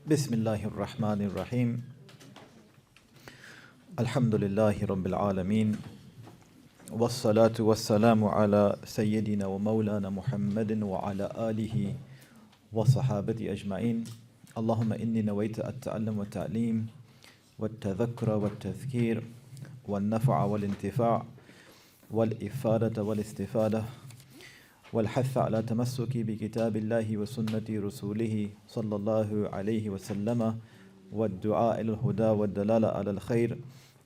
Bismillahir Rahmanir Rahim. Alhamdulillahi Rabbil Alameen. Wassalatu wassalamu ala Sayyidina wa Mawlana Muhammadin wa ala alihi wa sahabati ajma'in. Allahumma inni nawayta at-ta'allum wa ta'lim wa at-tadhakkura wa at-tadhkir wa an-naf'a wal intifa' wal ifadata wal istifada والحث على تمسك بكتاب الله وسنة رسوله صلى الله عليه وسلم والدعاء إلى الهدى والدلالة على الخير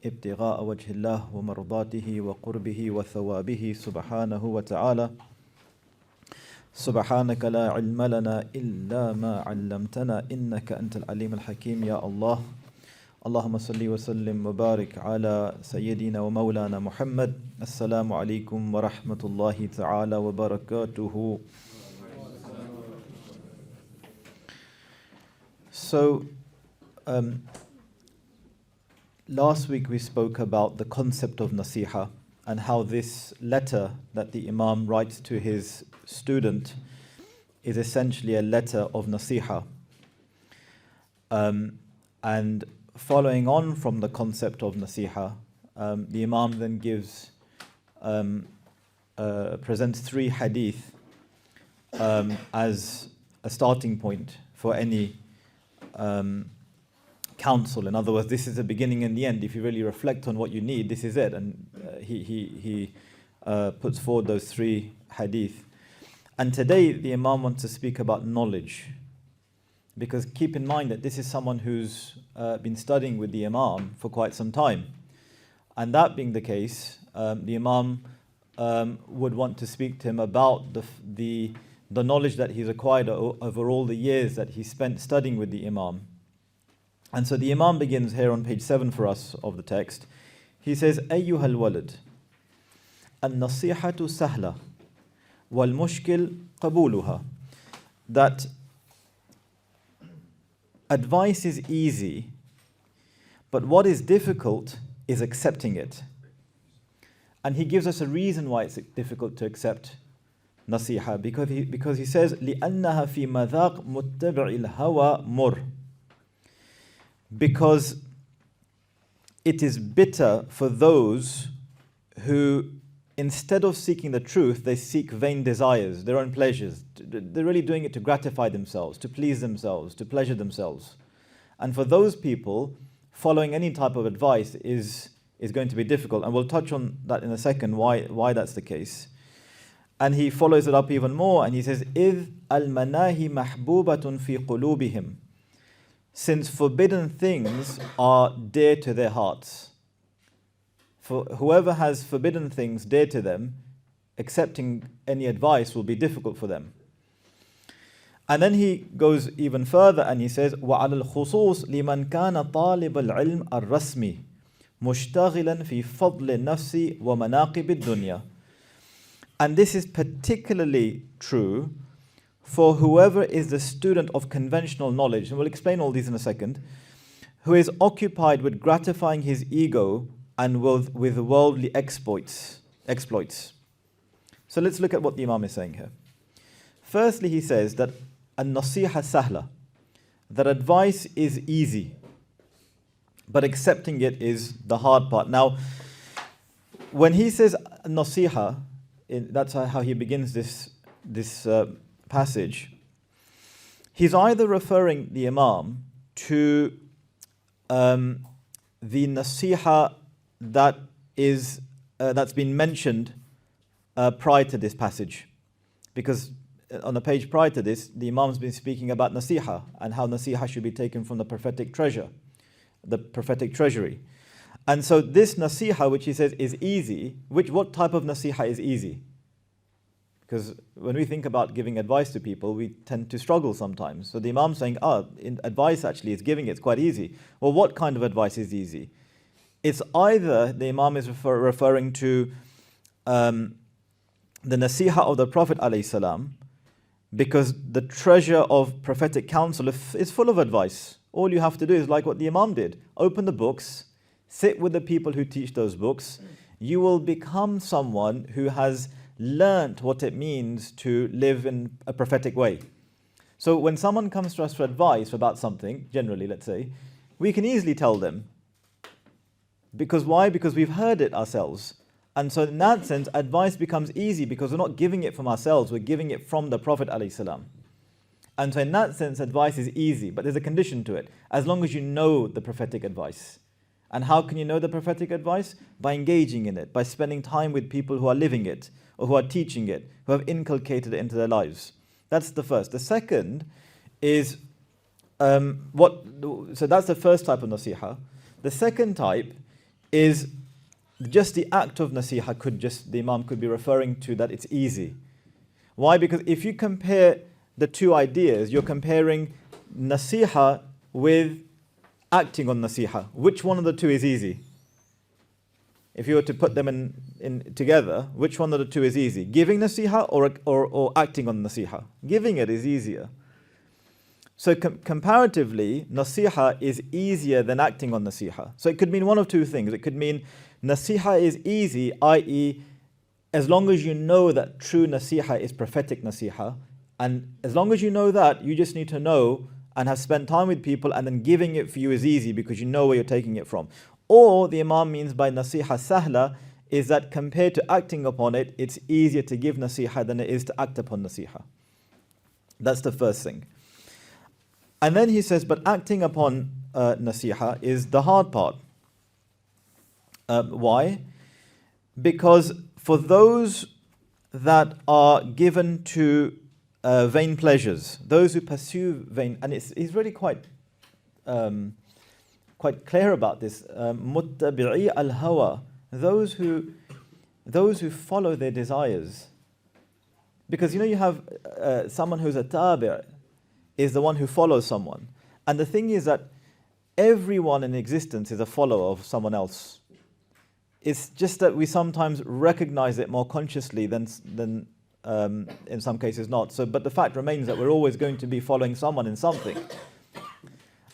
ابتغاء وجه الله ومرضاته وقربه وثوابه سبحانه وتعالى. سبحانك لا علم لنا إلا ما علمتنا إنك أنت العليم الحكيم يا الله. اللهم صل وسلم وبارك على سيدنا ومولانا محمد. السلام عليكم ورحمة الله تعالى وبركاته. So, last week we spoke about the concept of nasiha and how this letter that the Imam writes to his student is essentially a letter of nasiha. And following on from the concept of nasiha, the Imam then presents three hadith as a starting point for any counsel. In other words, this is the beginning and the end. If you really reflect on what you need, this is it. And he puts forward those three hadith. And today the Imam wants to speak about knowledge. Because keep in mind that this is someone who's been studying with the Imam for quite some time. And that being the case, the Imam would want to speak to him about the knowledge that he's acquired over all the years that he spent studying with the Imam. And so the Imam begins here on page 7 for us of the text. He says, أَيُّهَا الْوَلَدْ النَّصِيحَةُ سَهْلَةٌ وَالْمُشْكِلُ قَبُولُهَا. That advice is easy, but what is difficult is accepting it. And he gives us a reason why it's difficult to accept nasiha, because he says لِأَنَّهَا فِي مَذَاقِ مُتَّبِعِ الْهَوَى مُرْ. Because it is bitter for those who, instead of seeking the truth, they seek vain desires, their own pleasures. They're really doing it to gratify themselves, to please themselves, to pleasure themselves. And for those people, following any type of advice is going to be difficult. And we'll touch on that in a second, why that's the case. And he follows it up even more, and he says, إِذْ الْمَنَاهِ مَحْبُوبَةٌ فِي قُلُوبِهِمْ. Since forbidden things are dear to their hearts. For whoever has forbidden things dear to them, accepting any advice will be difficult for them. And then he goes even further and he says, وَعَلَى الْخُصُوصِ لِمَنْ كَانَ طَالِبَ الْعِلْمِ الرَّسْمِ مُشْتَغِلًا فِي فَضْلِ النَّفْسِ وَمَنَاقِبِ الدُّنْيَا. And this is particularly true for whoever is the student of conventional knowledge, and we'll explain all these in a second, who is occupied with gratifying his ego and with worldly exploits. So let's look at what the Imam is saying here. Firstly, he says that an-nasiha sahla, that advice is easy, but accepting it is the hard part. Now, when he says nasiha, that's how he begins this passage. He's either referring the Imam to the nasiha that's been mentioned prior to this passage, because on the page prior to this, the Imam's been speaking about nasiha and how nasiha should be taken from the prophetic treasure, the prophetic treasury. And so this nasiha, which he says is easy, what type of nasiha is easy? Because when we think about giving advice to people, we tend to struggle sometimes. So the Imam's saying, advice actually is giving, it's quite easy. Well, what kind of advice is easy? It's either the Imam is referring to the nasiha of the Prophet ﷺ, because the treasure of prophetic counsel is full of advice. All you have to do is like what the Imam did. Open the books, sit with the people who teach those books. You will become someone who has learnt what it means to live in a prophetic way. So when someone comes to us for advice about something, generally, let's say, we can easily tell them. Because why? Because we've heard it ourselves. And so in that sense, advice becomes easy because we're not giving it from ourselves, we're giving it from the Prophet ﷺ. And so in that sense, advice is easy, but there's a condition to it. As long as you know the prophetic advice. And how can you know the prophetic advice? By engaging in it, by spending time with people who are living it, or who are teaching it, who have inculcated it into their lives. That's the first. The second is, so that's the first type of nasiha. The second type is just the act of nasiha the Imam could be referring to that it's easy. Why? Because if you compare the two ideas, you're comparing nasiha with acting on nasiha. Which one of the two is easy? If you were to put them in together, which one of the two is easy? Giving nasiha or acting on nasiha? Giving it is easier. So comparatively, nasiha is easier than acting on nasiha. So it could mean one of two things. It could mean nasiha is easy, i.e., as long as you know that true nasiha is prophetic nasiha, and as long as you know that, you just need to know and have spent time with people, and then giving it for you is easy because you know where you're taking it from. Or the Imam means by nasiha sahla is that compared to acting upon it, it's easier to give nasiha than it is to act upon nasiha. That's the first thing. And then he says, but acting upon nasiha is the hard part. Why? Because for those that are given to vain pleasures, those who pursue vain, and he's really quite clear about this. Muttabi'i al-hawa, those who follow their desires. Because you have someone who's a tabi' is the one who follows someone. And the thing is that everyone in existence is a follower of someone else. It's just that we sometimes recognize it more consciously than in some cases not. So, but the fact remains that we're always going to be following someone in something.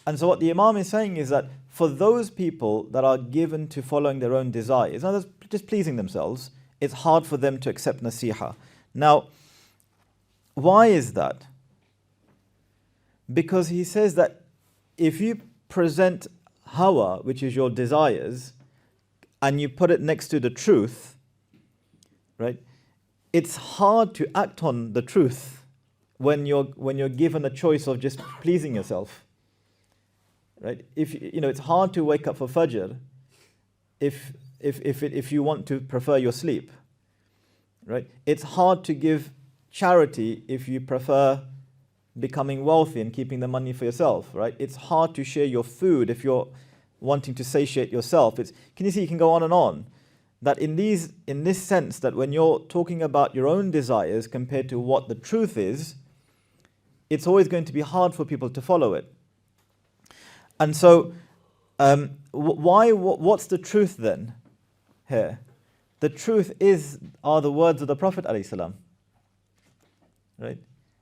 And so what the Imam is saying is that for those people that are given to following their own desires, and just pleasing themselves, it's hard for them to accept nasiha. Now, why is that? Because he says that if you present hawa, which is your desires, and you put it next to the truth, right? It's hard to act on the truth when you're given a choice of just pleasing yourself, right? If it's hard to wake up for Fajr if you want to prefer your sleep, right? It's hard to give charity if you prefer becoming wealthy and keeping the money for yourself, right? It's hard to share your food if you're wanting to satiate yourself. Can you see? You can go on and on. That in this sense, that when you're talking about your own desires compared to what the truth is, it's always going to be hard for people to follow it. And so, what's the truth then here? The truth are the words of the Prophet ﷺ, right?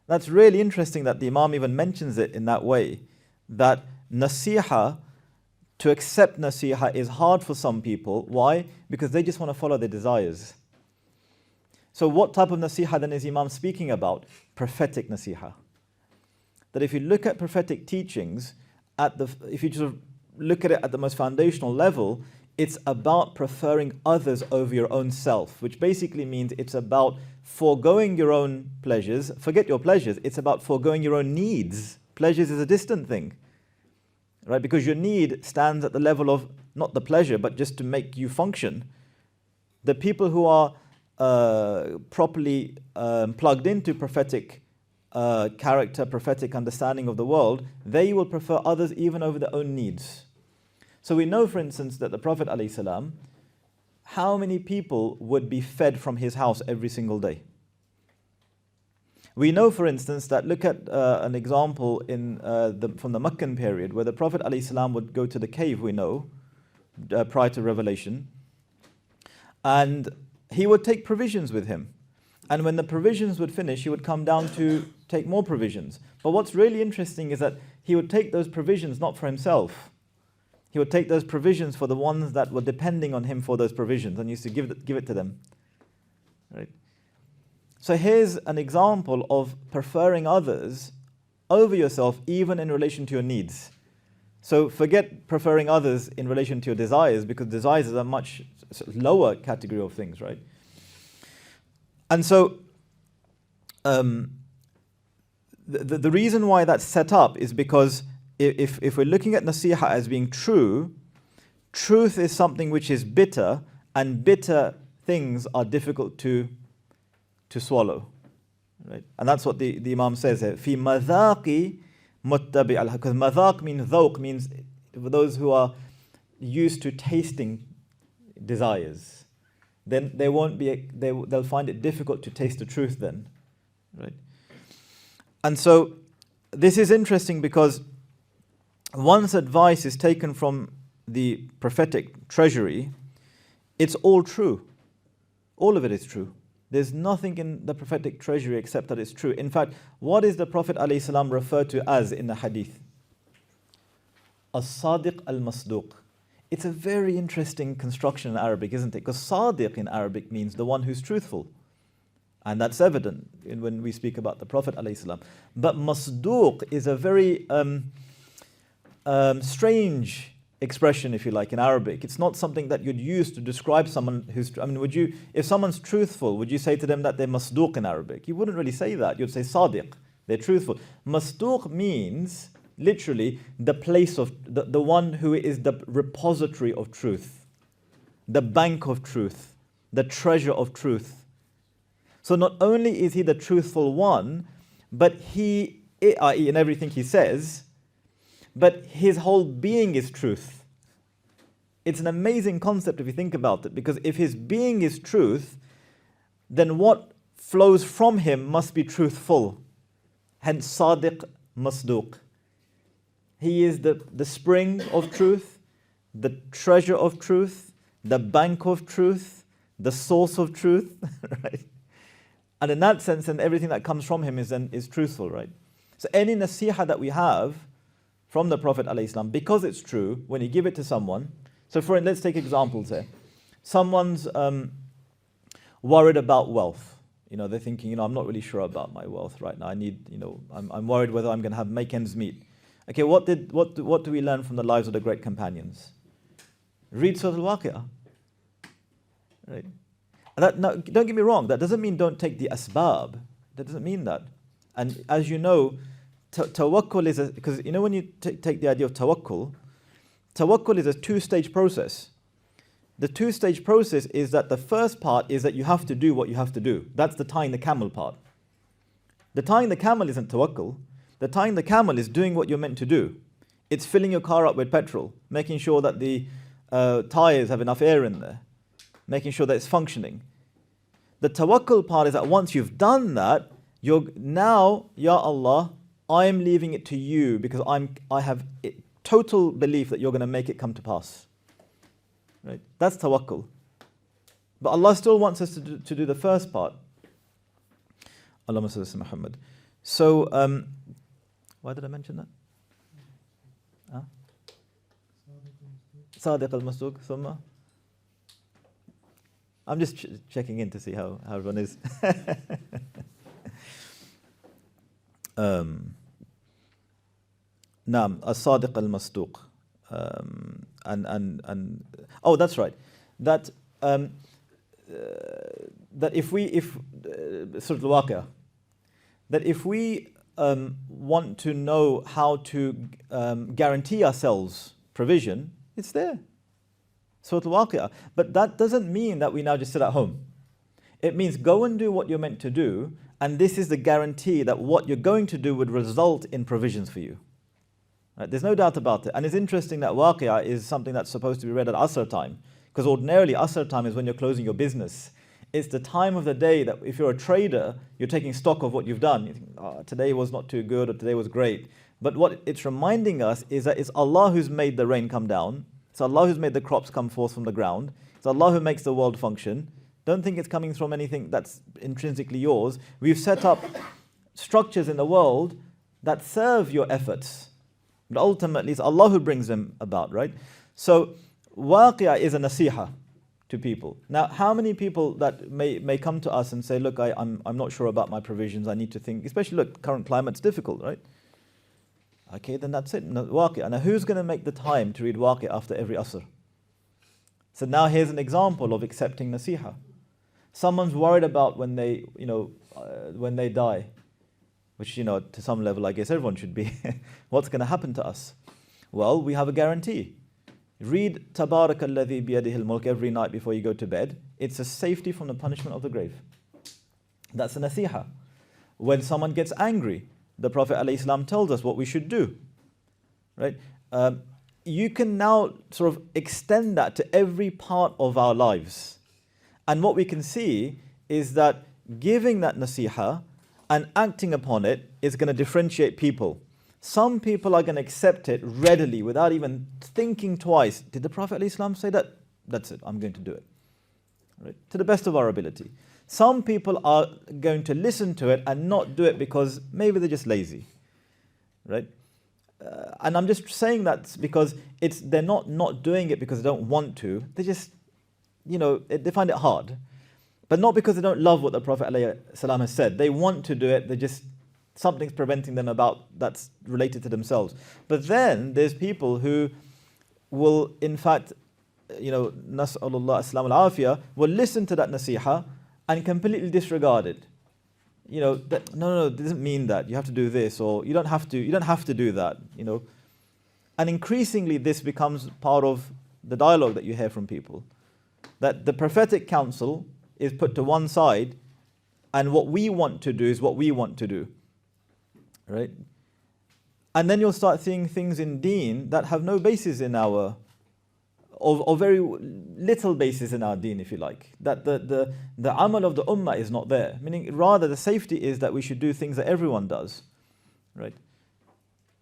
That's really interesting that the Imam even mentions it in that way, that nasiha, to accept nasiha is hard for some people. Why? Because they just want to follow their desires. So what type of nasiha then is Imam speaking about? Prophetic nasiha. That if you look at prophetic teachings, if you just look at it at the most foundational level, it's about preferring others over your own self, which basically means it's about foregoing your own pleasures. Forget your pleasures, it's about foregoing your own needs. Pleasures is a distant thing, right? Because your need stands at the level of not the pleasure, but just to make you function. The people who are properly plugged into prophetic character, prophetic understanding of the world, they will prefer others even over their own needs. So we know, for instance, that the Prophet ﷺ, how many people would be fed from his house every single day? We know, for instance, that look at an example from the Meccan period where the Prophet ﷺ would go to the cave, we know, prior to revelation, and he would take provisions with him. And when the provisions would finish, he would come down to take more provisions. But what's really interesting is that he would take those provisions not for himself. He would take those provisions for the ones that were depending on him for those provisions, and used to give it to them. Right? So here's an example of preferring others over yourself even in relation to your needs. So forget preferring others in relation to your desires, because desires is a much lower category of things, right? And so the reason why that's set up is because if we're looking at nasiha as being true, truth is something which is bitter, and bitter things are difficult to swallow, right? And that's what the Imam says here. Fi madhaqi muttabi al, because madhaq means dhawq, means for those who are used to tasting desires, then they'll find it difficult to taste the truth then, right? And so this is interesting because once advice is taken from the prophetic treasury, it's all true. All of it is true. There's nothing in the prophetic treasury except that it's true. In fact, what is the Prophet ﷺ referred to as in the hadith? As-Sadiq al-Masduq. It's a very interesting construction in Arabic, isn't it? Because Sadiq in Arabic means the one who's truthful. And that's evident when we speak about the Prophet ﷺ. But Masduq is a very strange expression, if you like, in Arabic. It's not something that you'd use to describe someone who's, if someone's truthful, would you say to them that they're masduq in Arabic? You wouldn't really say that. You'd say sadiq, they're truthful. Masduq means, literally, the place of, the one who is the repository of truth, the bank of truth, the treasure of truth. So not only is he the truthful one, but he, i.e. in everything he says, but his whole being is truth. It's an amazing concept if you think about it, because if his being is truth, then what flows from him must be truthful. Hence Sadiq Masduq. He is the spring of truth, the treasure of truth, the bank of truth, the source of truth, right? And in that sense, then everything that comes from him is truthful, right? So any nasiha that we have from the Prophet ﷺ, because it's true, when you give it to someone, so let's take examples here. Someone's worried about wealth. They're thinking, I'm not really sure about my wealth right now. I need, I'm worried whether I'm going to make ends meet. Okay, what do we learn from the lives of the great companions? Read Surah Al-Waqi'ah. Right? Now, don't get me wrong, that doesn't mean don't take the asbab. That doesn't mean that. And as you know, tawakkul is because when you take the idea of tawakkul is a two-stage process. The two-stage process is that the first part is that you have to do what you have to do. That's the tying the camel part. The tying the camel isn't tawakkul. The tying the camel is doing what you're meant to do. It's filling your car up with petrol, making sure that the tires have enough air in there, making sure that it's functioning. The tawakkul part is that once you've done that, you're now, Ya Allah, I am leaving it to you because I have total belief that you're going to make it come to pass. Right? That's tawakkul. But Allah still wants us to do the first part. Allahumma salli ala Muhammad. So, why did I mention that? Sadiq al-Masduq, thumma? I'm just checking in to see how everyone is. Naam, as-Sadiq al-Masduq. And oh, that's right. That if Surah Al-Waqi'ah, that if we want to know how to guarantee ourselves provision, it's there. Surah Al-Waqi'ah. But that doesn't mean that we now just sit at home. It means go and do what you're meant to do, and this is the guarantee that what you're going to do would result in provisions for you. Right? There's no doubt about it. And it's interesting that Waqi'ah is something that's supposed to be read at Asr time, because ordinarily Asr time is when you're closing your business. It's the time of the day that if you're a trader, you're taking stock of what you've done. You think, today was not too good, or today was great. But what it's reminding us is that it's Allah who's made the rain come down. It's Allah who's made the crops come forth from the ground. It's Allah who makes the world function. Don't think it's coming from anything that's intrinsically yours. We've set up structures in the world that serve your efforts. But ultimately, it's Allah who brings them about, right? So, Waqi'ah is a nasiha to people. Now, how many people that may come to us and say, look, I'm not sure about my provisions, I need to think, especially, look, current climate's difficult, right? Okay, then that's it. Waqi'. Now who's going to make the time to read Waqi' after every Asr? So now here's an example of accepting nasiha. Someone's worried about when they, when they die, which, to some level, I guess everyone should be. What's going to happen to us? Well, we have a guarantee. Read Tabarak alladhi biyadihil mulk every night before you go to bed. It's a safety from the punishment of the grave. That's a nasiha. When someone gets angry, the Prophet ﷺ tells us what we should do. Right? You can now sort of extend that to every part of our lives. And what we can see is that giving that nasiha and acting upon it is going to differentiate people. Some people are going to accept it readily without even thinking twice. Did the Prophet ﷺ say that? That's it, I'm going to do it. Right? To the best of our ability. Some people are going to listen to it and not do it because maybe they're just lazy. Right? And I'm just saying that because they're not doing it because they don't want to. They just, they find it hard. But not because they don't love what the Prophet ﷺ has said. They want to do it, they just, something's preventing them about that's related to themselves. But then there's people who will, in fact, nas'alullah aslam al-afiyah, will listen to that nasiha and completely disregard it. That, no, it doesn't mean that. You have to do this, or you don't have to do that, And increasingly this becomes part of the dialogue that you hear from people. That the prophetic counsel is put to one side, and what we want to do is what we want to do. Right? And then you'll start seeing things in deen that have no basis in our, or very little basis in our deen, if you like. That the amal of the ummah is not there. Meaning, rather the safety is that we should do things that everyone does. Right?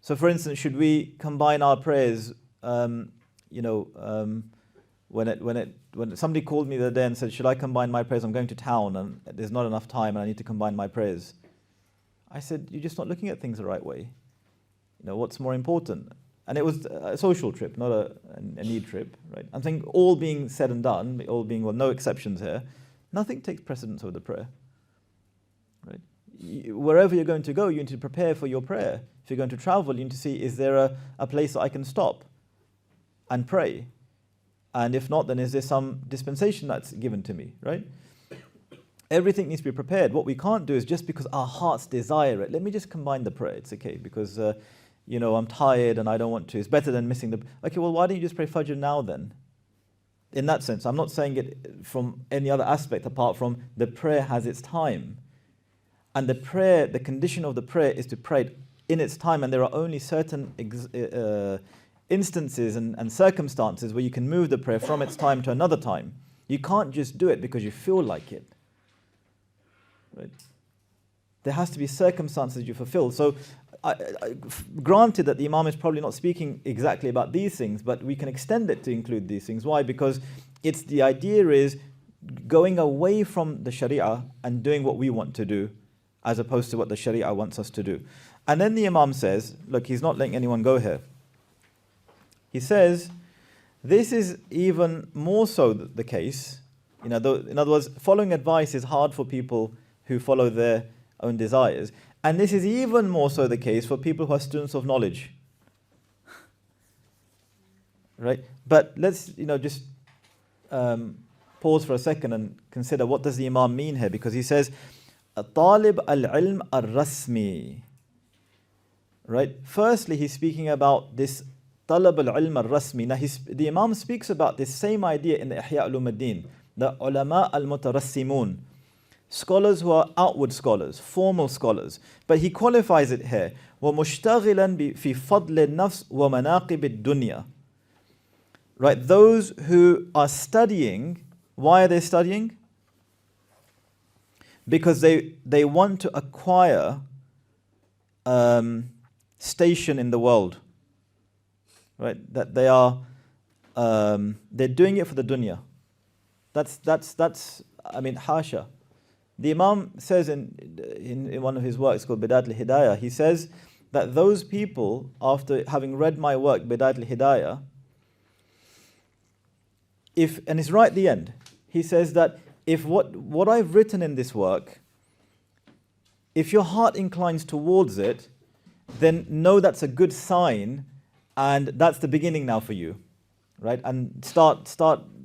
So for instance, should we combine our prayers, when somebody called me the other day and said, should I combine my prayers? I'm going to town and there's not enough time and I need to combine my prayers. I said, you're just not looking at things the right way. What's more important? And it was a social trip, not a need trip, right? I'm saying all being said and done, all being, well, no exceptions here, nothing takes precedence over the prayer, right? Wherever you're going to go, you need to prepare for your prayer. If you're going to travel, you need to see, is there a place that I can stop and pray? And if not, then is there some dispensation that's given to me, right? Everything needs to be prepared. What we can't do is just because our hearts desire it, let me just combine the prayer. It's okay because, I'm tired and I don't want to. It's better than missing the... Okay, well, why don't you just pray Fajr now then? In that sense, I'm not saying it from any other aspect apart from the prayer has its time. And the prayer, the condition of the prayer is to pray it in its time, and there are only certain instances and circumstances where you can move the prayer from its time to another time. You can't just do it because you feel like it. Right? There has to be circumstances you fulfill. So, granted that the Imam is probably not speaking exactly about these things, but we can extend it to include these things. Why? Because the idea is going away from the Sharia and doing what we want to do, as opposed to what the Sharia wants us to do. And then the Imam says, look, he's not letting anyone go here. He says, this is even more so the case. In other words, following advice is hard for people who follow their own desires. And this is even more so the case for people who are students of knowledge. Right? But let's, just pause for a second and consider what does the Imam mean here, because he says, Talib al-ilm al-rasmi. Right? Firstly, he's speaking about this Talib al-ilm al-rasmi. Now, the Imam speaks about this same idea in the Ihya Ulumuddin, the ulama al-mutarassimun, scholars who are outward scholars, formal scholars. But he qualifies it here, وَمُشْتَغِلًا فِي فَضْلِ النَّفْسِ وَمَنَاقِبِ الدُّنْيَا. Right? Those who are studying, why are they studying? Because they want to acquire station in the world. Right? That they are, they're doing it for the dunya. That's hasha. The Imam says in one of his works called Bidayat al-Hidayah, he says that those people, after having read my work, Bidayat al-Hidayah, and it's right at the end, he says that if what I've written in this work, if your heart inclines towards it, then know that's a good sign, and that's the beginning now for you, right? And start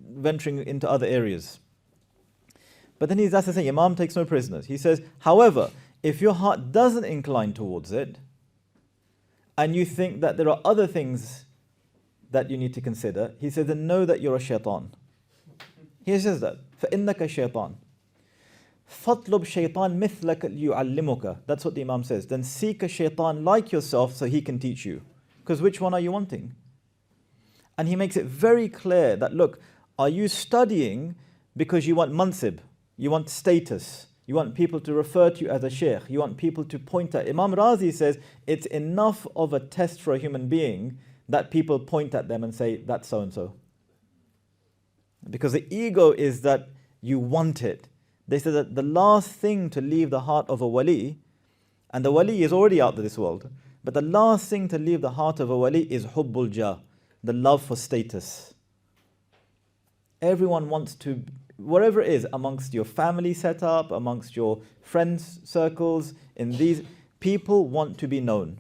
venturing into other areas. But then that's the thing, Imam takes no prisoners. He says, however, if your heart doesn't incline towards it, and you think that there are other things that you need to consider, he says, then know that you're a shaitan. He says that, فَإِنَّكَ شَيْطَانٌ فَاطْلُبْ شَيْطَانٌ مِثْلَكَ لِيُعَلِّمُكَ. That's what the Imam says. Then seek a shaitan like yourself so he can teach you. Because which one are you wanting? And he makes it very clear that, look, are you studying because you want mansib, you want status, you want people to refer to you as a shaykh, you want people to point at. Imam Razi says it's enough of a test for a human being that people point at them and say, that's so-and-so. Because the ego is that you want it. They say that the last thing to leave the heart of a wali, and the wali is already out of this world, but the last thing to leave the heart of a wali is hubbul jah, the love for status. Everyone wants to, wherever it is, amongst your family setup, amongst your friends circles, in these, people want to be known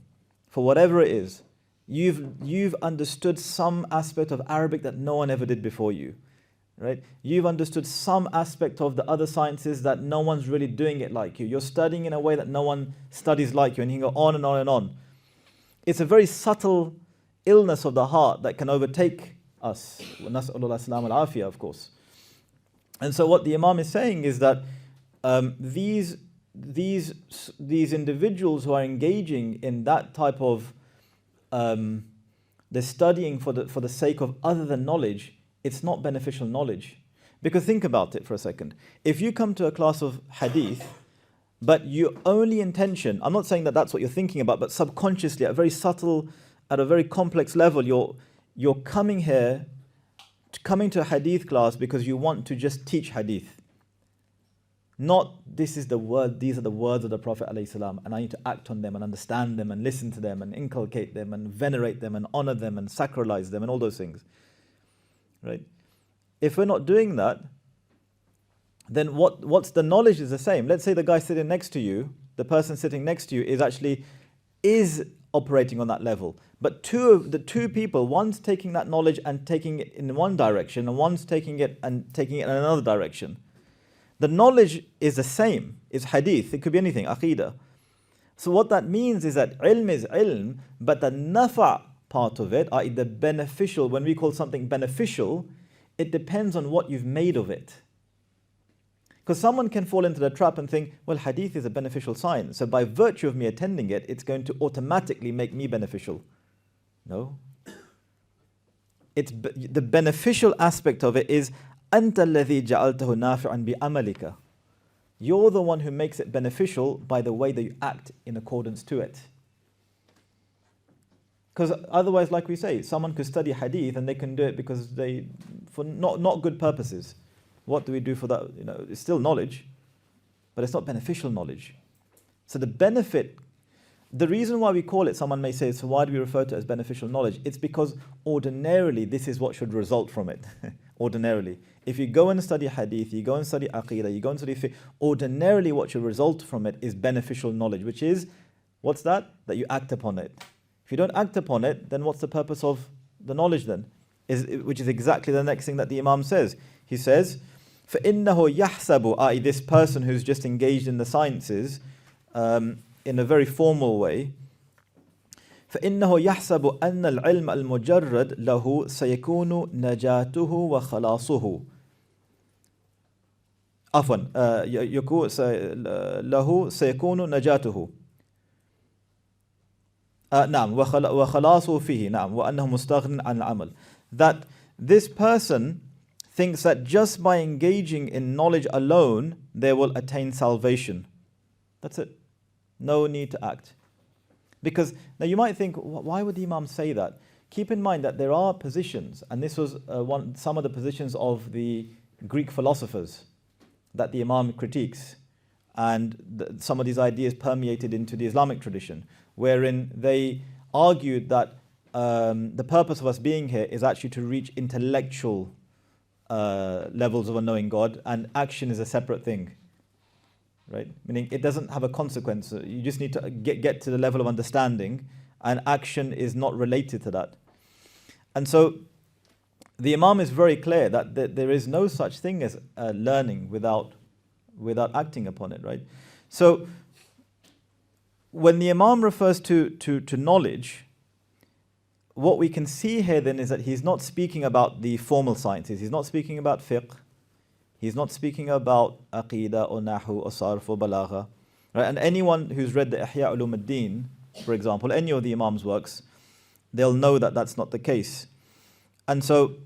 for whatever it is. You've understood some aspect of Arabic that no one ever did before you, right? You've understood some aspect of the other sciences that no one's really doing it like you. You're studying in a way that no one studies like you, and you can go on and on and on. It's a very subtle illness of the heart that can overtake us. Nas'alullah salam al-afiyah, of course. And so what the Imam is saying is that these individuals who are engaging in that type of they're studying for the sake of other than knowledge, it's not beneficial knowledge. Because think about it for a second. If you come to a class of hadith, but your only intention, I'm not saying that that's what you're thinking about, but subconsciously, at a very subtle, at a very complex level, you're coming here, coming to a hadith class because you want to just teach hadith. Not, this is the word, these are the words of the Prophet ﷺ, and I need to act on them and understand them and listen to them and inculcate them and venerate them and honor them and sacralize them and all those things. Right? If we're not doing that, then what's the knowledge is the same. Let's say the guy sitting next to you, the person sitting next to you is operating on that level. But the two people, one's taking that knowledge and taking it in one direction, and one's taking it in another direction. The knowledge is the same. It's hadith. It could be anything, aqidah. So what that means is that ilm is ilm, but the nafa part of it, i.e. the beneficial, when we call something beneficial, it depends on what you've made of it. Because someone can fall into the trap and think, well, hadith is a beneficial science, so by virtue of me attending it, it's going to automatically make me beneficial. No. It's the beneficial aspect of it is أَنْتَ الَّذِي جَعَلْتَهُ نَافِعًا بِأَمَلِكَ. You're the one who makes it beneficial by the way that you act in accordance to it. Because otherwise, like we say, someone could study hadith and they can do it because for not good purposes. What do we do for that? It's still knowledge, but it's not beneficial knowledge. So the benefit, the reason why we call it, someone may say, so why do we refer to it as beneficial knowledge? It's because ordinarily this is what should result from it. Ordinarily. If you go and study hadith, you go and study aqidah, you go and study fiqh, ordinarily what should result from it is beneficial knowledge, which is, what's that? That you act upon it. If you don't act upon it, then what's the purpose of the knowledge then? Which is exactly the next thing that the Imam says. He says, فَإِنَّهُ يَحْسَبُ, i.e. this person who's just engaged in the sciences in a very formal way, فإنه يحسب أن العلم المجرد له سيكون نجاته وخلاصه. عفوا له سيكون نجاته. نعم وخلاصه فيه نعم وأنه مستغن عن العمل. That this person thinks that just by engaging in knowledge alone they will attain salvation. That's it. No need to act. Because now you might think, why would the Imam say that? Keep in mind that there are positions, and this was some of the positions of the Greek philosophers that the Imam critiques, and some of these ideas permeated into the Islamic tradition, wherein they argued that the purpose of us being here is actually to reach intellectual levels of knowing God, and action is a separate thing. right? Meaning it doesn't have a consequence. You just need to get to the level of understanding, and action is not related to that. And so the Imam is very clear that there is no such thing as learning without acting upon it, right? So when the Imam refers to knowledge, what we can see here then is that he's not speaking about the formal sciences. He's not speaking about fiqh. He's not speaking about aqidah or nahu or sarf or balagha. Right? And anyone who's read the Ihya Ulum ad-Din, for example, any of the Imam's works, they'll know that that's not the case. And so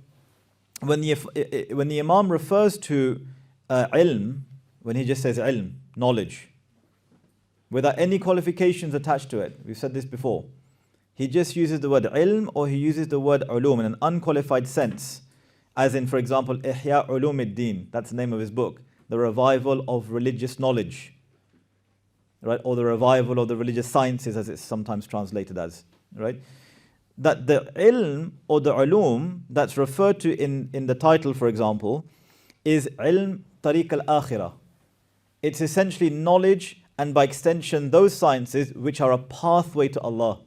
when the Imam refers to ilm, when he just says ilm, knowledge, without any qualifications attached to it, we've said this before, he just uses the word ilm or he uses the word ulum in an unqualified sense, as in, for example, Ihya Ulum ad-Din, that's the name of his book, the revival of religious knowledge, right? Or the revival of the religious sciences, as it's sometimes translated as, right? That the ilm or the ulum that's referred to in the title, for example, is ilm tariq al-akhirah. It's essentially knowledge, and by extension those sciences which are a pathway to Allah.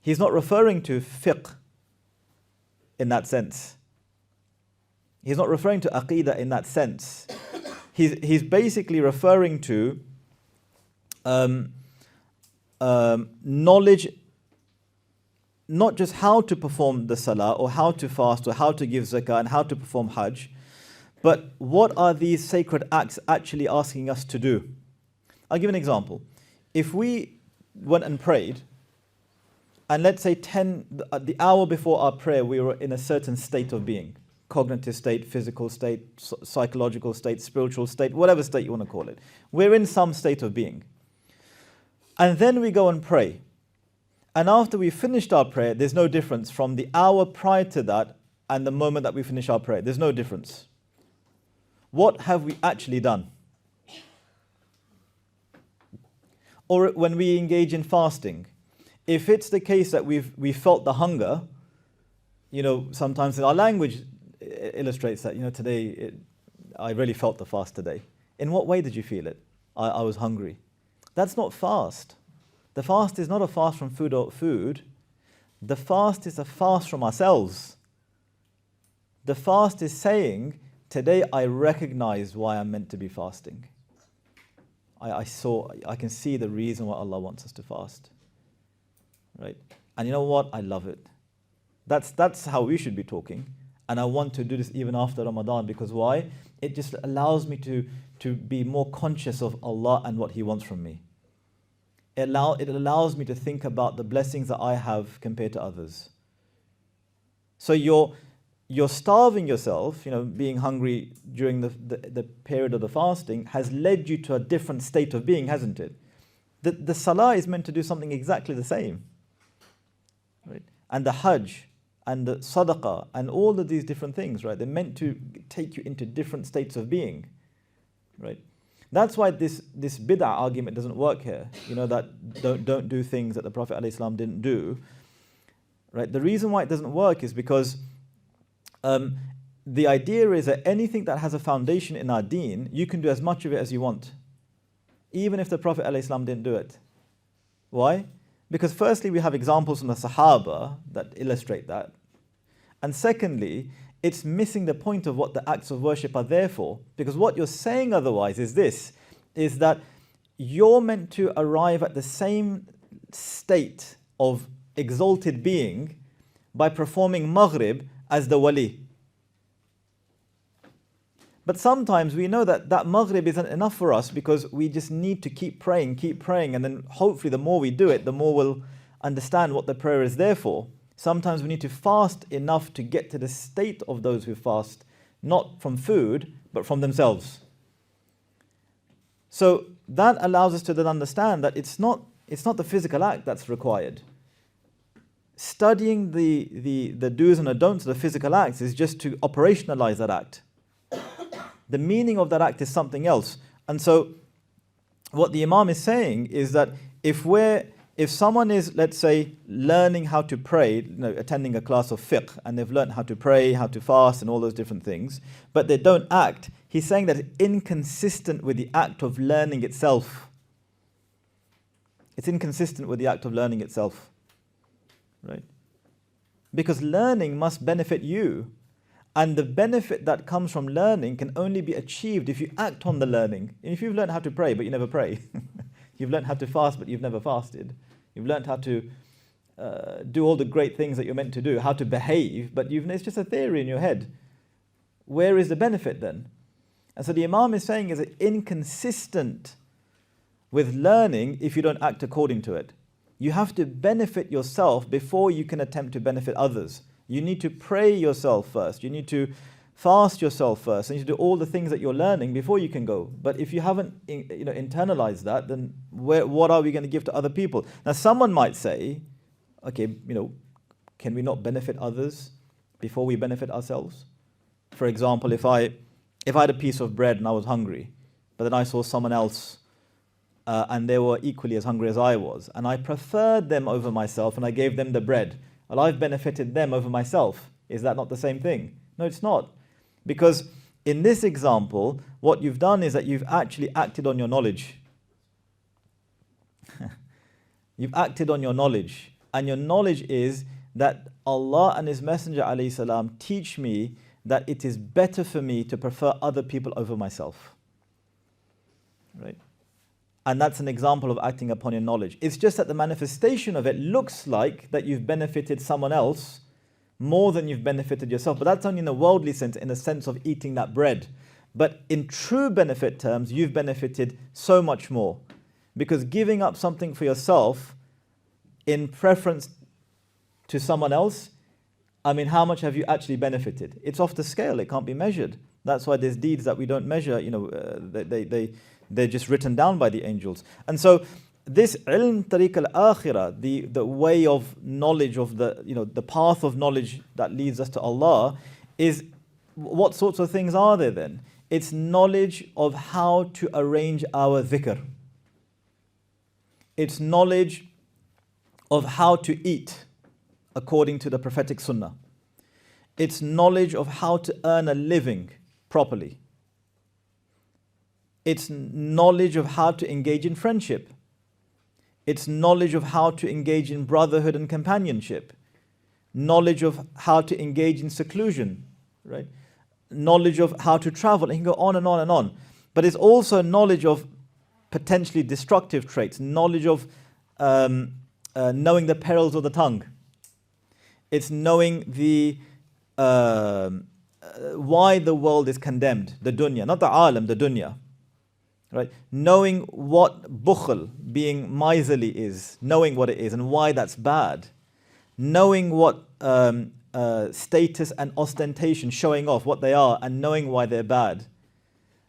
He's not referring to fiqh in that sense. He's not referring to aqidah in that sense. He's basically referring to knowledge, not just how to perform the salah or how to fast or how to give zakah and how to perform hajj, but what are these sacred acts actually asking us to do? I'll give an example. If we went and prayed, and let's say the hour before our prayer we were in a certain state of being, cognitive state, physical state, psychological state, spiritual state, whatever state you want to call it. We're in some state of being. And then we go and pray. And after we finished our prayer, there's no difference from the hour prior to that and the moment that we finish our prayer. There's no difference. What have we actually done? Or when we engage in fasting, if it's the case that we felt the hunger, sometimes our language illustrates that, today I really felt the fast today. In what way did you feel it? I was hungry. That's not fast. The fast is not a fast from food. The fast is a fast from ourselves. The fast is saying, today I recognize why I'm meant to be fasting. I can see the reason why Allah wants us to fast. Right? And you know what? I love it. That's how we should be talking. And I want to do this even after Ramadan, because why? It just allows me to be more conscious of Allah and what He wants from me. It allows me to think about the blessings that I have compared to others. So you're starving yourself, being hungry during the period of the fasting has led you to a different state of being, hasn't it? The salah is meant to do something exactly the same. Right? And the hajj and the sadaqah and all of these different things, right? They're meant to take you into different states of being. Right? That's why this bid'ah argument doesn't work here. That don't do things that the Prophet ﷺ didn't do. Right? The reason why it doesn't work is because the idea is that anything that has a foundation in our deen, you can do as much of it as you want, even if the Prophet ﷺ didn't do it. Why? Because firstly, we have examples from the Sahaba that illustrate that. And secondly, it's missing the point of what the acts of worship are there for. Because what you're saying otherwise is that you're meant to arrive at the same state of exalted being by performing Maghrib as the wali. But sometimes we know that Maghrib isn't enough for us, because we just need to keep praying, and then hopefully the more we do it, the more we'll understand what the prayer is there for. Sometimes we need to fast enough to get to the state of those who fast, not from food, but from themselves. So that allows us to then understand that it's not the physical act that's required. Studying the do's and the don'ts of the physical acts is just to operationalize that act. The meaning of that act is something else. And so what the Imam is saying is that if we're if someone is, let's say, learning how to pray, attending a class of fiqh, and they've learned how to pray, how to fast, and all those different things, but they don't act, he's saying that it's inconsistent with the act of learning itself. It's inconsistent with the act of learning itself, right? Because learning must benefit you, and the benefit that comes from learning can only be achieved if you act on the learning. If you've learned how to pray, but you never pray, you've learned how to fast, but you've never fasted. You've learned how to do all the great things that you're meant to do, how to behave, but it's just a theory in your head. Where is the benefit then? And so the Imam is saying, is it inconsistent with learning if you don't act according to it? You have to benefit yourself before you can attempt to benefit others. You need to pray yourself first. You need to fast yourself first. And you do all the things that you're learning before you can go. But if you haven't internalized that, then what are we going to give to other people? Now someone might say, okay, can we not benefit others before we benefit ourselves? For example, if I had a piece of bread and I was hungry, but then I saw someone else and they were equally as hungry as I was, and I preferred them over myself and I gave them the bread, well, I've benefited them over myself. Is that not the same thing? No, it's not. Because in this example, what you've done is that you've actually acted on your knowledge. You've acted on your knowledge. And your knowledge is that Allah and His Messenger ﷺ teach me that it is better for me to prefer other people over myself. Right? And that's an example of acting upon your knowledge. It's just that the manifestation of it looks like that you've benefited someone else more than you've benefited yourself. But that's only in a worldly sense, in the sense of eating that bread. But in true benefit terms, you've benefited so much more. Because giving up something for yourself in preference to someone else, how much have you actually benefited? It's off the scale, it can't be measured. That's why there's deeds that we don't measure, they're just written down by the angels. And so this ilm tariq al-akhirah, the way of knowledge of the path of knowledge that leads us to Allah, is what sorts of things are there then? It's knowledge of how to arrange our dhikr. It's knowledge of how to eat according to the prophetic sunnah. It's knowledge of how to earn a living properly. It's knowledge of how to engage in friendship. It's knowledge of how to engage in brotherhood and companionship. Knowledge of how to engage in seclusion, right? Knowledge of how to travel. And you can go on and on and on. But it's also knowledge of potentially destructive traits. Knowledge of knowing the perils of the tongue. It's knowing the why the world is condemned, the dunya, not the alam, the dunya. Right? Knowing what bukhl, being miserly, is, knowing what it is and why that's bad. Knowing what status and ostentation, showing off what they are, and knowing why they're bad.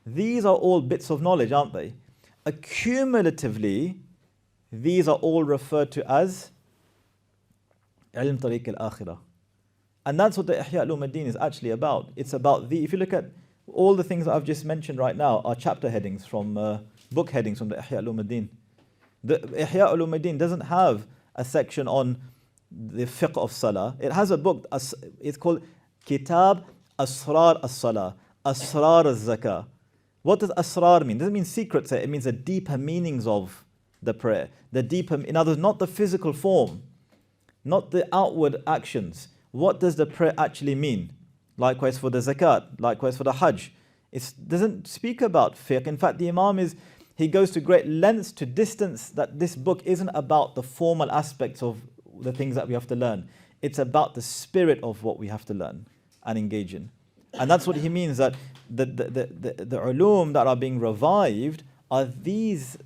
These are all bits of knowledge, aren't they? Accumulatively, these are all referred to as ilm tariq al-akhirah. And that's what the Ihya Ulumuddin is actually about. It's about if you look at all the things that I've just mentioned right now are chapter headings from book headings from the Ihya Ulumuddin. The Ihya Ulumuddin doesn't have a section on the fiqh of salah. It has a book, it's called Kitab Asrar as-Salah, Asrar az-Zakah. What does asrar mean? It doesn't mean secrets, it means the deeper meanings of the prayer. The deeper, in other words, not the physical form, not the outward actions. What does the prayer actually mean? Likewise for the zakat, likewise for the hajj. It doesn't speak about fiqh. In fact, the Imam he goes to great lengths to distance that this book isn't about the formal aspects of the things that we have to learn. It's about the spirit of what we have to learn and engage in. And that's what he means, that the ulum that are being revived are this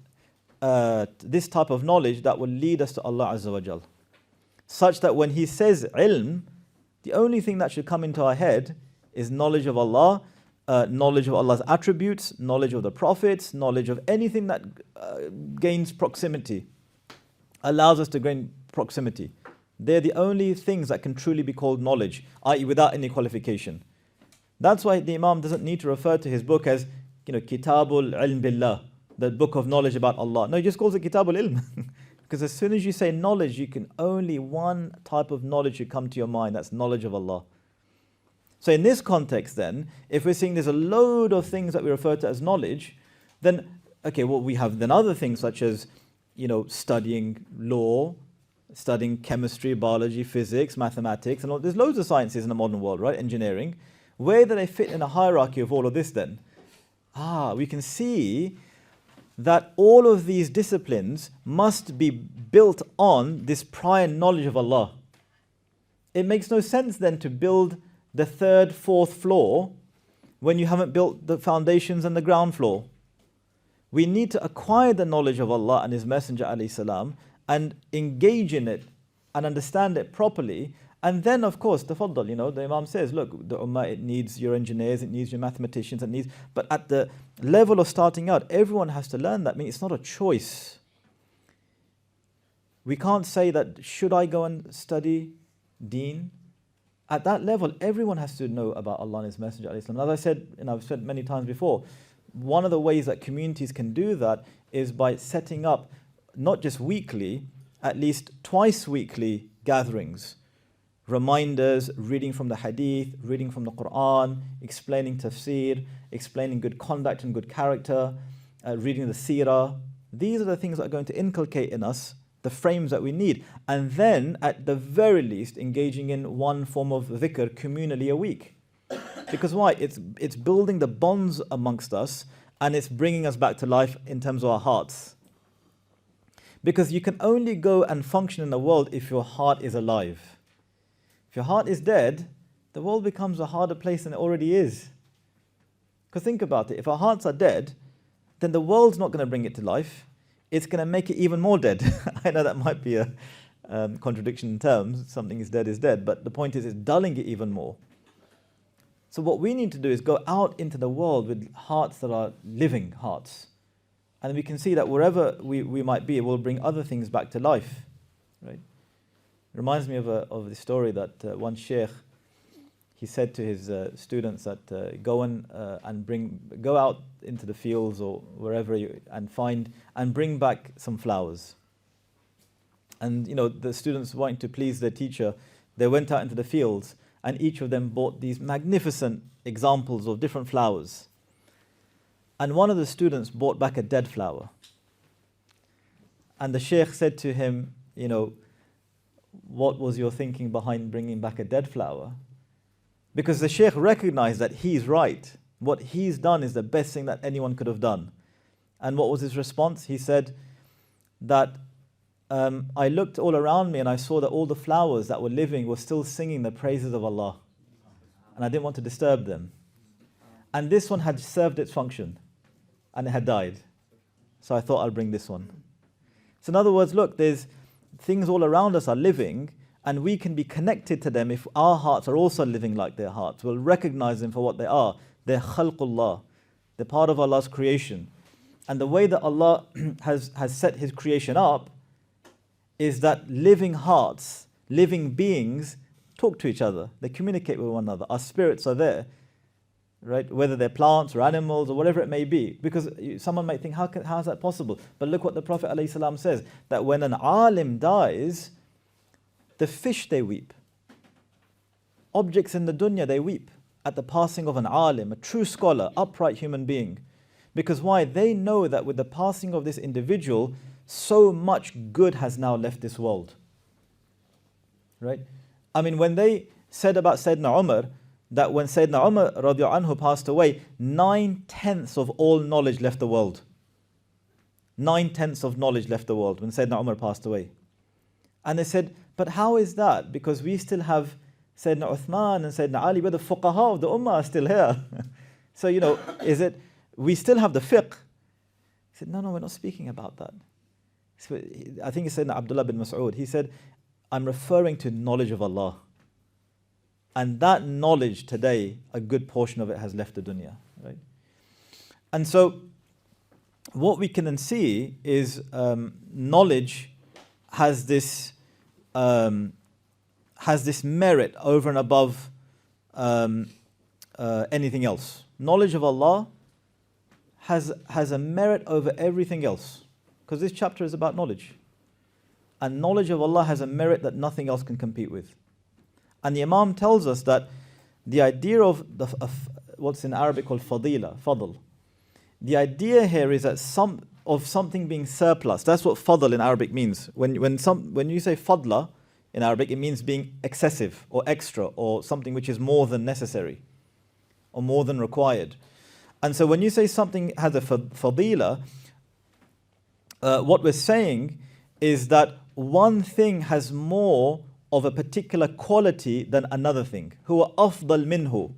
type of knowledge that will lead us to Allah Azza wa Jal. Such that when he says ilm, the only thing that should come into our head is knowledge of Allah, knowledge of Allah's attributes, knowledge of the prophets, knowledge of anything that gains proximity, allows us to gain proximity. They're the only things that can truly be called knowledge, i.e. without any qualification. That's why the Imam doesn't need to refer to his book as, Kitabul Ilm Billah, the book of knowledge about Allah. No, he just calls it Kitabul Ilm. Because as soon as you say knowledge, you can only one type of knowledge should come to your mind, that's knowledge of Allah. So in this context then, if we're seeing there's a load of things that we refer to as knowledge, then, okay, well we have then other things such as, studying law, studying chemistry, biology, physics, mathematics, and all. There's loads of sciences in the modern world, right? Engineering. Where do they fit in a hierarchy of all of this then? We can see that all of these disciplines must be built on this prior knowledge of Allah. It makes no sense then to build the third, fourth floor when you haven't built the foundations and the ground floor. We need to acquire the knowledge of Allah and His Messenger alayhi salam and engage in it and understand it properly. And then, of course, tafaddal, the Imam says, look, the Ummah, it needs your engineers, it needs your mathematicians, but at the level of starting out, everyone has to learn that. I mean, it's not a choice. We can't say that, should I go and study deen? At that level, everyone has to know about Allah and His Messenger. As I said, and I've said many times before, one of the ways that communities can do that is by setting up, not just weekly, at least twice weekly gatherings. Reminders, reading from the hadith, reading from the Quran, explaining tafsir, explaining good conduct and good character, reading the seerah. These are the things that are going to inculcate in us the frames that we need. And then, at the very least, engaging in one form of dhikr communally a week. Because why? It's building the bonds amongst us, and it's bringing us back to life in terms of our hearts. Because you can only go and function in the world if your heart is alive. If your heart is dead, the world becomes a harder place than it already is. Because think about it, if our hearts are dead, then the world's not going to bring it to life. It's going to make it even more dead. I know that might be a contradiction in terms, something is dead, but the point is it's dulling it even more. So what we need to do is go out into the world with hearts that are living hearts. And we can see that wherever we might be, it will bring other things back to life. Right? It reminds me of the story that one Shaykh, he said to his students that go out into the fields or wherever and bring back some flowers. And the students, wanting to please their teacher, they went out into the fields, and each of them bought these magnificent examples of different flowers. And one of the students brought back a dead flower. And the Shaykh said to him, what was your thinking behind bringing back a dead flower? Because the Shaykh recognized that he's right. What he's done is the best thing that anyone could have done. And what was his response? He said that I looked all around me and I saw that all the flowers that were living were still singing the praises of Allah. And I didn't want to disturb them. And this one had served its function and it had died. So I thought I'll bring this one. So in other words, look, there's things all around us are living, and we can be connected to them if our hearts are also living like their hearts. We'll recognize them for what they are. They're khalqullah. They're part of Allah's creation. And the way that Allah has set His creation up is that living hearts, living beings talk to each other. They communicate with one another. Our spirits are there, right? Whether they're plants or animals or whatever it may be. Because someone might think, how is that possible? But look what the Prophet ﷺ says, that when an alim dies, the fish, they weep. Objects in the dunya, they weep at the passing of an alim, a true scholar, upright human being. Because why? They know that with the passing of this individual, so much good has now left this world. Right? I mean, when they said about Sayyidina Umar, that when Sayyidina Umar radiallahu anhu passed away, 9/10 of all knowledge left the world. 9/10 of knowledge left the world when Sayyidina Umar passed away. And they said, but how is that? Because we still have Sayyidina Uthman and Sayyidina Ali, but the fuqaha of the ummah are still here. So, is it, we still have the fiqh? He said, no, we're not speaking about that. So I think he said Abdullah bin Mas'ud, he said, I'm referring to knowledge of Allah. And that knowledge today, a good portion of it has left the dunya. Right? And so, what we can then see is knowledge has this merit over and above anything else. Knowledge of Allah has a merit over everything else, because this chapter is about knowledge. and knowledge of Allah has a merit that nothing else can compete with. And the Imam tells us that the idea of what's in Arabic called fadila, fadl, the idea here is that something being surplus. That's what fadl in Arabic means. When you say fadla in Arabic, it means being excessive or extra or something which is more than necessary or more than required. And so when you say something has a fadila, what we're saying is that one thing has more of a particular quality than another thing. Huwa afdal minhu,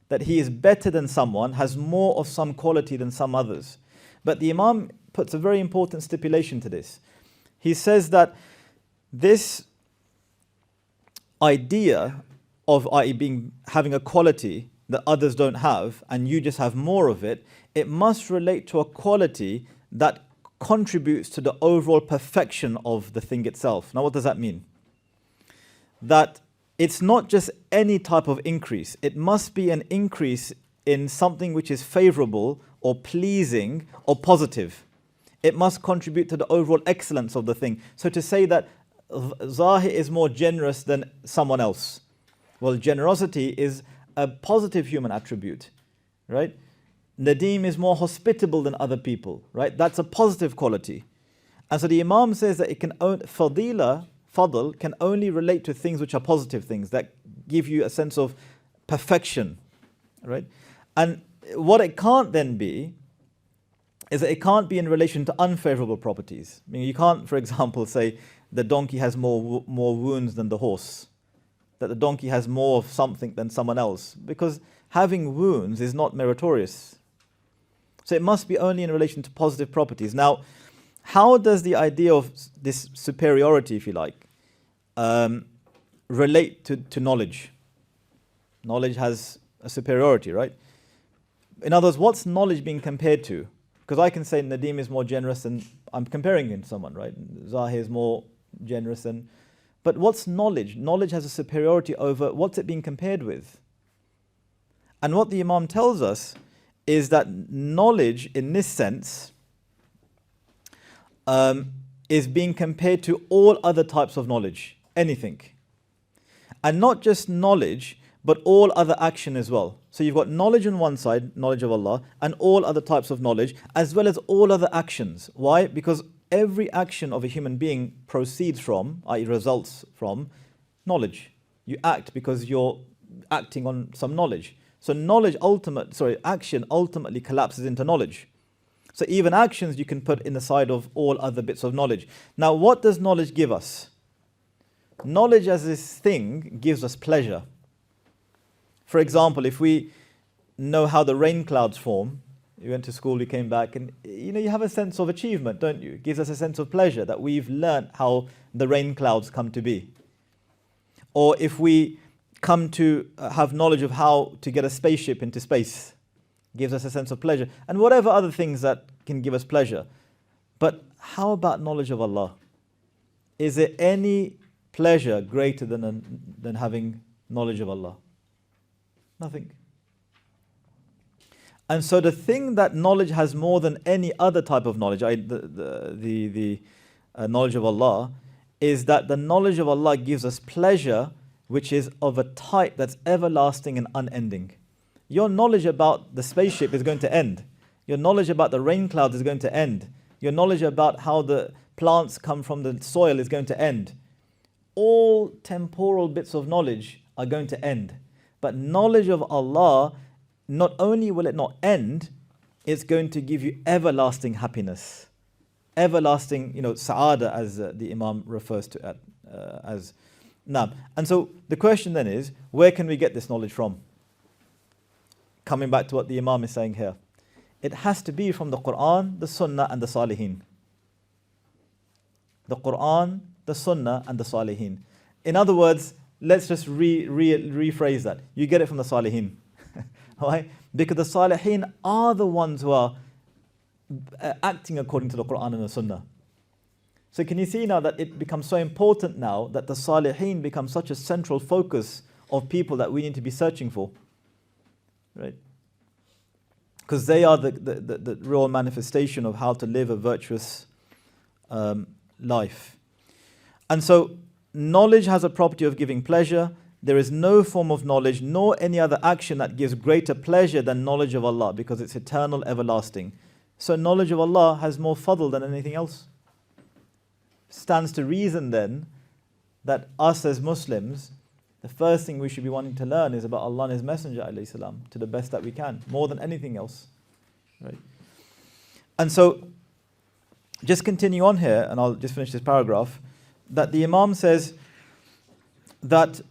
that he is better than someone, has more of some quality than some others. But the Imam puts a very important stipulation to this. He says that this idea of having a quality that others don't have and you just have more of it, it must relate to a quality that contributes to the overall perfection of the thing itself. Now what does that mean? That it's not just any type of increase. It must be an increase in something which is favorable or pleasing or positive. It must contribute to the overall excellence of the thing. So to say that Zahir is more generous than someone else, well, generosity is a positive human attribute, right? Nadeem is more hospitable than other people, right? That's a positive quality. And so the Imam says that it can fadl can only relate to things which are positive things that give you a sense of perfection, right? And what it can't then be is that it can't be in relation to unfavorable properties. I mean, you can't, for example, say the donkey has more wounds than the horse, that the donkey has more of something than someone else, because having wounds is not meritorious. So it must be only in relation to positive properties. Now, how does the idea of this superiority, if you like, relate to knowledge? Knowledge has a superiority, right? In other words, what's knowledge being compared to? Because I can say Nadeem is more generous and I'm comparing him to someone, right? Zahir is more generous than... But what's knowledge? Knowledge has a superiority over what's it being compared with? And what the Imam tells us is that knowledge in this sense is being compared to all other types of knowledge, anything. And not just knowledge, but all other action as well. So you've got knowledge on one side, knowledge of Allah, and all other types of knowledge, as well as all other actions. Why? Because every action of a human being proceeds from, i.e. results from, knowledge. You act because you're acting on some knowledge. So action ultimately collapses into knowledge. So even actions you can put in the side of all other bits of knowledge. Now what does knowledge give us? Knowledge as this thing gives us pleasure. For example, if we know how the rain clouds form, you went to school, you came back, and you have a sense of achievement, don't you? It gives us a sense of pleasure that we've learnt how the rain clouds come to be. Or if we come to have knowledge of how to get a spaceship into space, gives us a sense of pleasure, and whatever other things that can give us pleasure. But how about knowledge of Allah? Is there any pleasure greater than having knowledge of Allah? Nothing. And so the thing that knowledge has more than any other type of knowledge, the knowledge of Allah, is that the knowledge of Allah gives us pleasure which is of a type that's everlasting and unending. Your knowledge about the spaceship is going to end. Your knowledge about the rain clouds is going to end. Your knowledge about how the plants come from the soil is going to end. All temporal bits of knowledge are going to end. But knowledge of Allah, not only will it not end, it's going to give you everlasting happiness. Everlasting, sa'ada, as the Imam refers to it as. Now, and so the question then is, where can we get this knowledge from? Coming back to what the Imam is saying here. It has to be from the Quran, the Sunnah and the Salihin. The Quran, the Sunnah and the Salihin. In other words, let's just rephrase that. You get it from the Salihin. Why? Because the Salihin are the ones who are acting according to the Quran and the Sunnah. So can you see now that it becomes so important now that the Salihin become such a central focus of people that we need to be searching for, right? Because they are the real manifestation of how to live a virtuous life. And so knowledge has a property of giving pleasure. There is no form of knowledge nor any other action that gives greater pleasure than knowledge of Allah, because it's eternal, everlasting. So knowledge of Allah has more fadl than anything else. Stands to reason then that us as Muslims, the first thing we should be wanting to learn is about Allah and His Messenger alayhi salam, to the best that we can, more than anything else. Right? And so, just continue on here, and I'll just finish this paragraph, that the Imam says that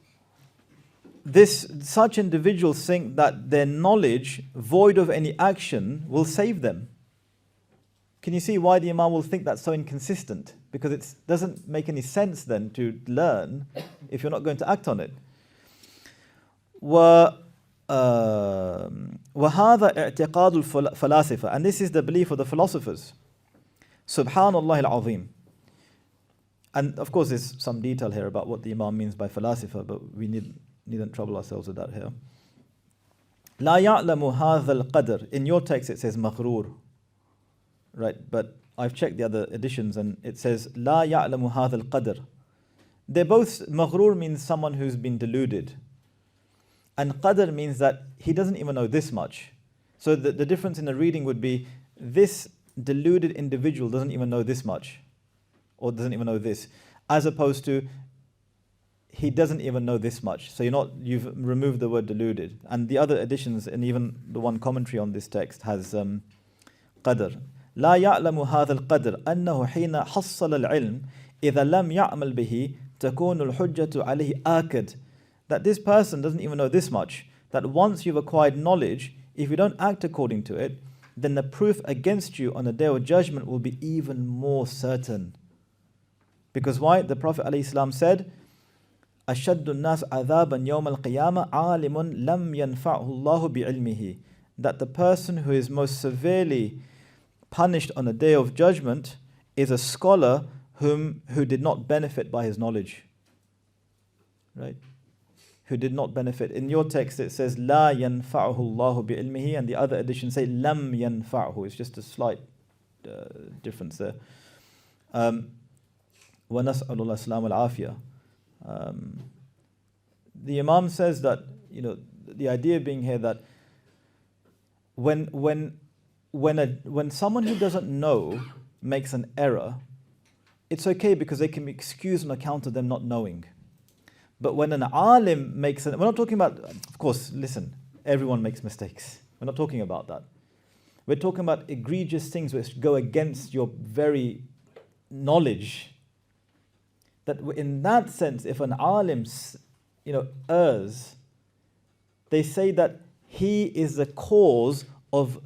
such individuals think that their knowledge, void of any action, will save them. Can you see why the Imam will think that's so inconsistent? Because it doesn't make any sense then to learn if you're not going to act on it. وَهَذَا اعتقاد الفلاسفة, and this is the belief of the philosophers. Subhanallah al-Azim. And of course there's some detail here about what the Imam means by philosopher, but we needn't trouble ourselves with that here. لا يعلم هذا القدر. In your text it says مغرور. Right, but I've checked the other editions and it says لا يعلم هذا القدر. They're both, maghrur means someone who's been deluded, and qadr means that he doesn't even know this much. So the difference in the reading would be, this deluded individual doesn't even know this much, or doesn't even know this, as opposed to he doesn't even know this much. So you've removed the word deluded. And the other editions, and even the one commentary on this text, has qadr. لا يعلم هذا القدر أنه حين حصل العلم إذا لم يعمل به تكون الحجة عليه آكد. That this person doesn't even know this much, that once you've acquired knowledge, if you don't act according to it, then the proof against you on the day of judgment will be even more certain. Because why? The Prophet ﷺ said, أشد الناس عذابا يوم القيامة عالم لم ينفعه الله بعلمه. That the person who is most severely punished on the day of judgment is a scholar who did not benefit by his knowledge. Right? Who did not benefit. In your text it says لا ينفعه الله بعلمه, and the other edition say لم ينفعه. It's just a slight difference there. وَنَسْأَلُ اللَّهَ السَّلَامَ الْعَافِيَةِ. The Imam says that, the idea being here that when someone who doesn't know makes an error, it's okay because they can be excused on account of them not knowing. But when an alim makes we're not talking about, of course, listen, everyone makes mistakes. We're not talking about that. We're talking about egregious things which go against your very knowledge. That in that sense, if an alim, errs, they say that he is the cause of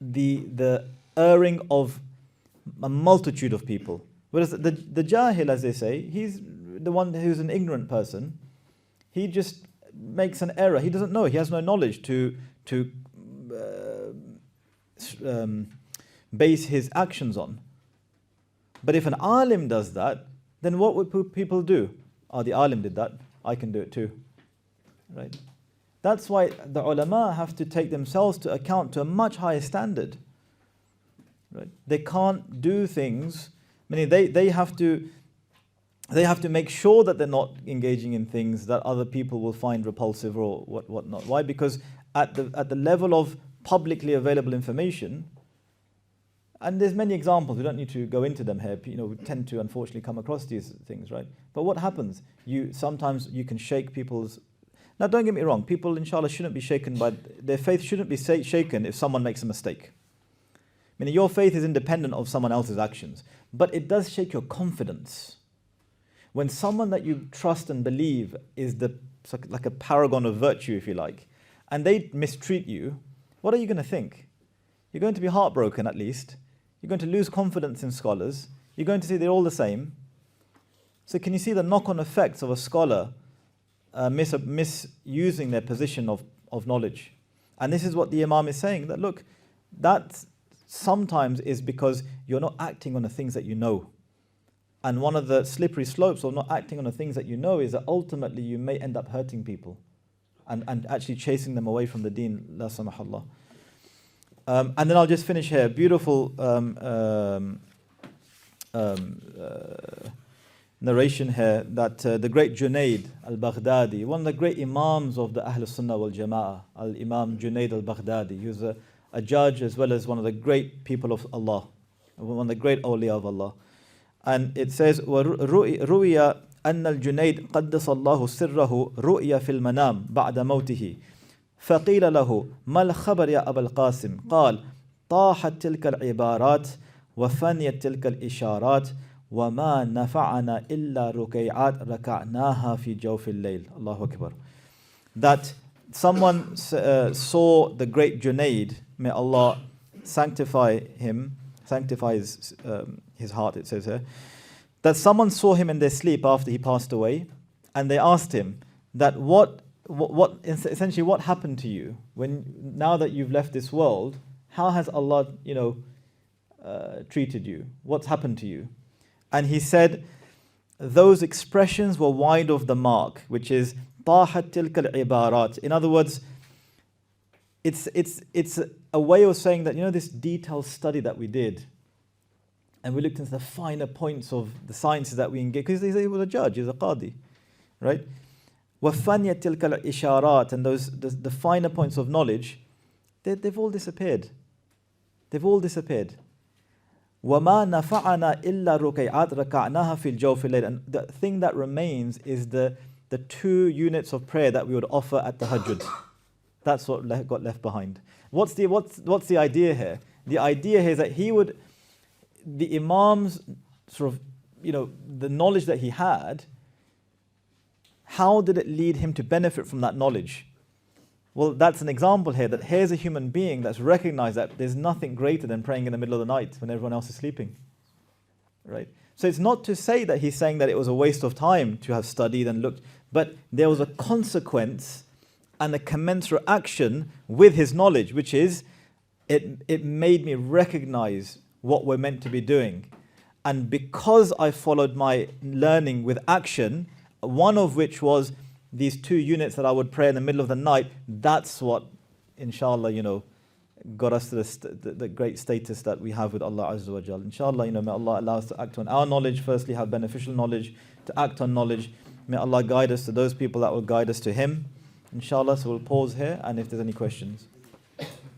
the erring of a multitude of people. Whereas the jahil, as they say, he's the one who's an ignorant person. He just makes an error. He doesn't know. He has no knowledge to base his actions on. But if an alim does that, then what would people do? Oh, the alim did that, I can do it too. Right? That's why the ulama have to take themselves to account to a much higher standard. Right? They can't do things, meaning they have to make sure that they're not engaging in things that other people will find repulsive or whatnot. Why? Because at the level of publicly available information, and there's many examples, we don't need to go into them here, we tend to unfortunately come across these things, right? But what happens? Sometimes you can shake people's... Now don't get me wrong, people inshallah shouldn't be shaken by... Their faith shouldn't be shaken if someone makes a mistake. Meaning your faith is independent of someone else's actions, but it does shake your confidence. When someone that you trust and believe is like a paragon of virtue, if you like, and they mistreat you, what are you going to think? You're going to be heartbroken at least. You're going to lose confidence in scholars. You're going to say they're all the same. So can you see the knock-on effects of a scholar misusing their position of knowledge? And this is what the Imam is saying, that look, that sometimes is because you're not acting on the things that you know. And one of the slippery slopes of not acting on the things that you know is that ultimately you may end up hurting people and actually chasing them away from the deen, la samahallah. And then I'll just finish here. Beautiful narration here that the great Junaid al-Baghdadi, one of the great Imams of the Ahlul Sunnah wal Jama'ah, Al-Imam Junaid al-Baghdadi, he was a judge as well as one of the great people of Allah, one of the great awliya of Allah. And it says, وَرُؤِيَ أن الجنيد قدس الله سره رؤيا في المنام بعد موته فقيل له ما الخبر يا أبا القاسم قال طاحت تلك العبارات وفنيت تلك الإشارات وما نفعنا إلا ركيعات ركعناها في جوف الليل. Allahu Akbar. That someone saw the great Junaid, may Allah sanctify him, sanctify his heart, it says here, that someone saw him in their sleep after he passed away, and they asked him that essentially what happened to you now that you've left this world? How has Allah, treated you? What's happened to you? And he said, those expressions were wide of the mark, which is طاحت تلك العبارات. In other words, it's a way of saying that, this detailed study that we did, and we looked into the finer points of the sciences that we engage, because he was a judge, he's a qadi, right? وَفَنْيَتْ تِلْكَ الْإِشَارَات, and the finer points of knowledge, they've all disappeared. They've all disappeared. وَمَا نَفَعَنَا إِلَّا رُكَيْعَاتْ رَكَعْنَاهَا فِي الْجَوْفِ اللَّيْلِ. And the thing that remains is the 2 units of prayer that we would offer at the Tahajjud. That's what got left behind. What's the idea here? The idea here is that the Imam's sort of, the knowledge that he had, how did it lead him to benefit from that knowledge? Well, that's an example here, that here's a human being that's recognized that there's nothing greater than praying in the middle of the night when everyone else is sleeping, right? So it's not to say that he's saying that it was a waste of time to have studied and looked, but there was a consequence and a commensurate action with his knowledge, which is, it made me recognize what we're meant to be doing. And because I followed my learning with action, one of which was these 2 units that I would pray in the middle of the night, that's what, inshallah, got us to the great status that we have with Allah Azza wa Jal. Inshallah, may Allah allow us to act on our knowledge, firstly have beneficial knowledge, to act on knowledge. May Allah guide us to those people that will guide us to Him. Inshallah, so we'll pause here, and if there's any questions.